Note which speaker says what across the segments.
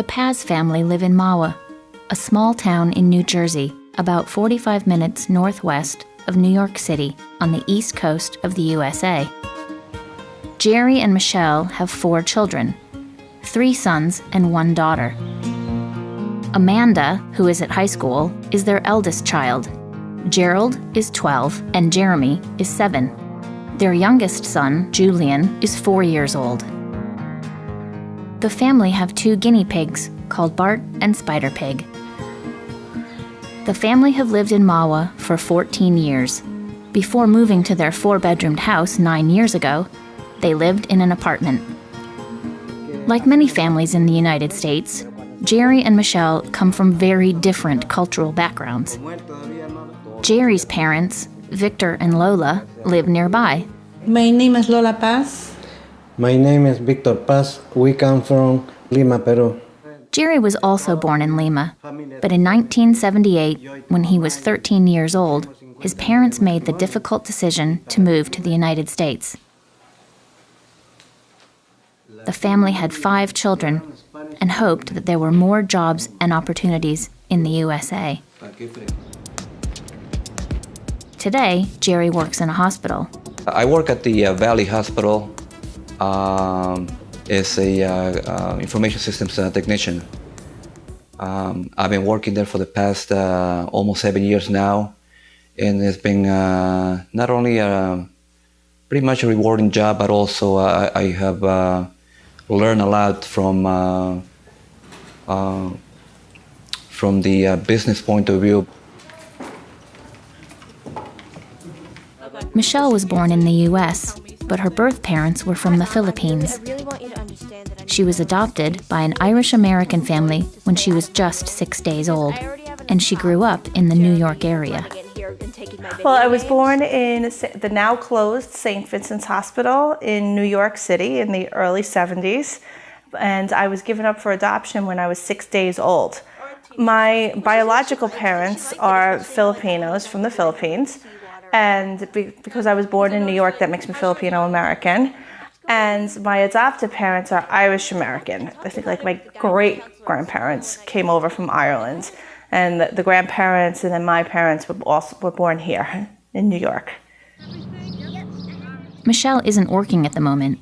Speaker 1: Paz family live in Mahwah, a small town in New Jersey, about 45 minutes northwest of New York City on the east coast of the USA. Jerry and Michelle have 4 children, 3 sons and 1 daughter. Amanda, who is at high school, is their eldest child. Gerald is 12 and Jeremy is 7. Their youngest son, Julian, is 4 years old. The family have 2 guinea pigs called Bart and Spider Pig. The family have lived in Mahwah for 14 years. Before moving to their 4-bedroomed house 9 years ago, they lived in an apartment. Like many families in the United States, Jerry and Michelle come from very different cultural backgrounds. Jerry's parents, Victor and Lola, live nearby.
Speaker 2: My name is Lola Paz.
Speaker 3: My name is Victor Paz. We come from Lima, Peru.
Speaker 1: Jerry was also born in Lima, but in 1978, when he was 13 years old, his parents made the difficult decision to move to the United States. The family had 5 children and hoped that there were more jobs and opportunities in the USA. Today, Jerry works in a hospital.
Speaker 4: I work at the Valley Hospital as a information systems technician. I've been working there for the past almost 7 years now, and it's been not only pretty much a rewarding job, but also I have learned a lot from the business point of view.
Speaker 1: Michelle was born in the U.S., but her birth parents were from the Philippines. She was adopted by an Irish-American family when she was just 6 days old, and she grew up in the New York area.
Speaker 2: Well, I was born in the now closed St. Vincent's Hospital in New York City in the early 70s, and I was given up for adoption when I was 6 days old. My biological parents are Filipinos from the Philippines, and because I was born in New York, that makes me Filipino-American. And my adoptive parents are Irish-American. I think like my great-grandparents came over from Ireland. And the grandparents and then my parents were born here in New York.
Speaker 1: Michelle isn't working at the moment.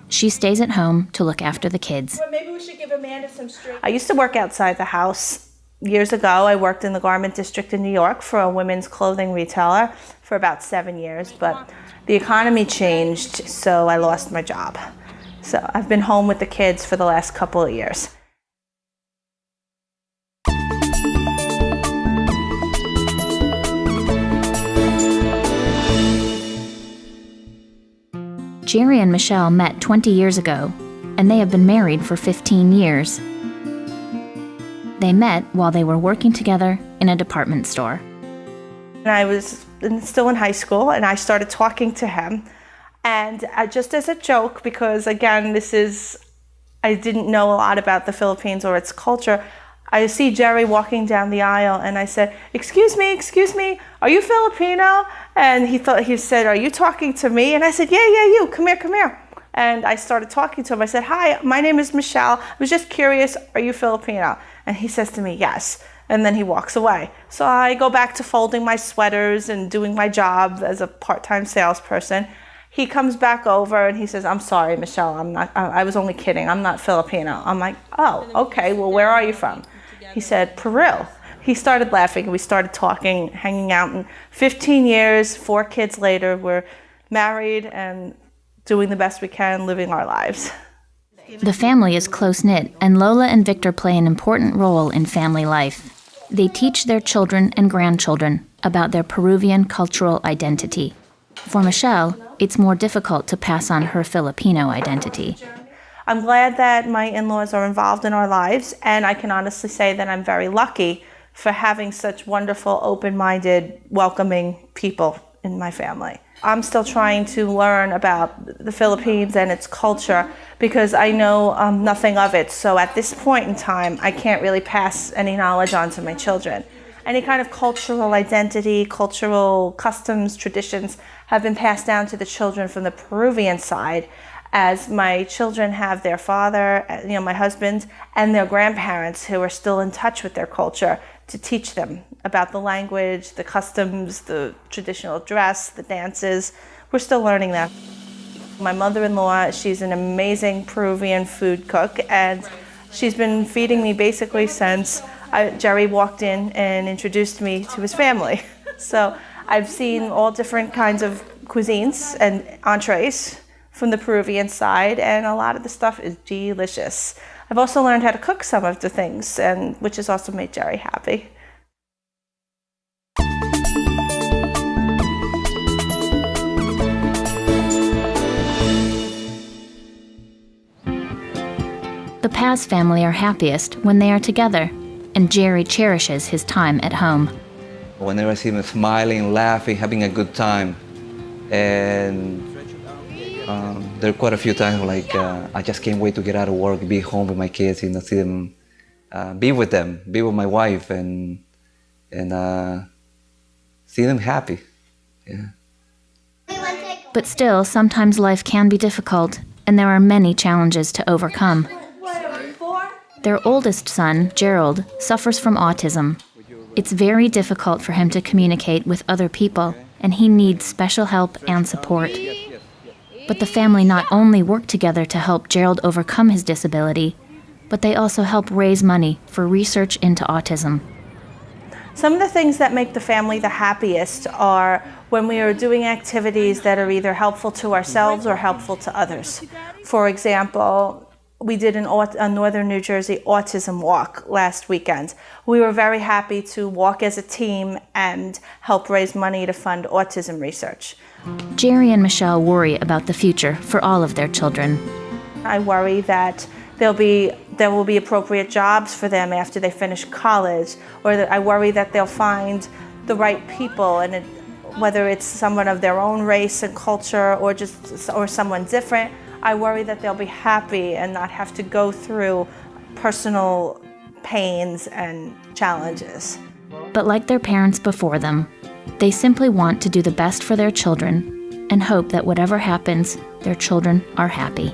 Speaker 1: She stays at home to look after the kids.
Speaker 2: Maybe we should give Amanda some straight. I used to work outside the house. Years ago, I worked in the garment district in New York for a women's clothing retailer for about 7 years, but the economy changed, so I lost my job. So I've been home with the kids for the last couple of years.
Speaker 1: Jerry and Michelle met 20 years ago, and they have been married for 15 years. They met while they were working together in a department store.
Speaker 2: I was still in high school, and I started talking to him. And just as a joke, because again, I didn't know a lot about the Philippines or its culture, I see Jerry walking down the aisle, and I said, excuse me, are you Filipino? And he said, are you talking to me? And I said, yeah, you, come here. And I started talking to him. I said, hi, my name is Michelle. I was just curious, are you Filipino? And he says to me, yes. And then he walks away. So I go back to folding my sweaters and doing my job as a part-time salesperson. He comes back over and he says, I'm sorry, Michelle, I was only kidding. I'm not Filipino. I'm like, oh, okay, well, where are you from? He said, Peru. He started laughing and we started talking, hanging out. And 15 years, 4 kids later, we're married and doing the best we can, living our lives.
Speaker 1: The family is close-knit, and Lola and Victor play an important role in family life. They teach their children and grandchildren about their Peruvian cultural identity. For Michelle, it's more difficult to pass on her Filipino identity.
Speaker 2: I'm glad that my in-laws are involved in our lives, and I can honestly say that I'm very lucky for having such wonderful, open-minded, welcoming people in my family. I'm still trying to learn about the Philippines and its culture because I know nothing of it. So at this point in time, I can't really pass any knowledge on to my children. Any kind of cultural identity, cultural customs, traditions have been passed down to the children from the Peruvian side. as my children have their father, my husband, and their grandparents who are still in touch with their culture to teach them about the language, the customs, the traditional dress, the dances. We're still learning that. My mother-in-law, she's an amazing Peruvian food cook, and she's been feeding me basically since Jerry walked in and introduced me to his family. So I've seen all different kinds of cuisines and entrees from the Peruvian side, and a lot of the stuff is delicious. I've also learned how to cook some of the things, and which has also made Jerry happy.
Speaker 1: The Paz family are happiest when they are together, and Jerry cherishes his time at home.
Speaker 4: Whenever I see them smiling, laughing, having a good time, and there are quite a few times like I just can't wait to get out of work, be home with my kids, see them, be with them, be with my wife, and see them happy. Yeah.
Speaker 1: But still, sometimes life can be difficult, and there are many challenges to overcome. Their oldest son, Gerald, suffers from autism. It's very difficult for him to communicate with other people, and he needs special help and support. But the family not only work together to help Gerald overcome his disability, but they also help raise money for research into autism.
Speaker 2: Some of the things that make the family the happiest are when we are doing activities that are either helpful to ourselves or helpful to others. For example, we did a Northern New Jersey autism walk last weekend. We were very happy to walk as a team and help raise money to fund autism research.
Speaker 1: Jerry and Michelle worry about the future for all of their children.
Speaker 2: I worry that there will be appropriate jobs for them after they finish college, or that I worry that they'll find the right people, and whether it's someone of their own race and culture or someone different. I worry that they'll be happy and not have to go through personal pains and challenges.
Speaker 1: But like their parents before them, they simply want to do the best for their children and hope that whatever happens, their children are happy.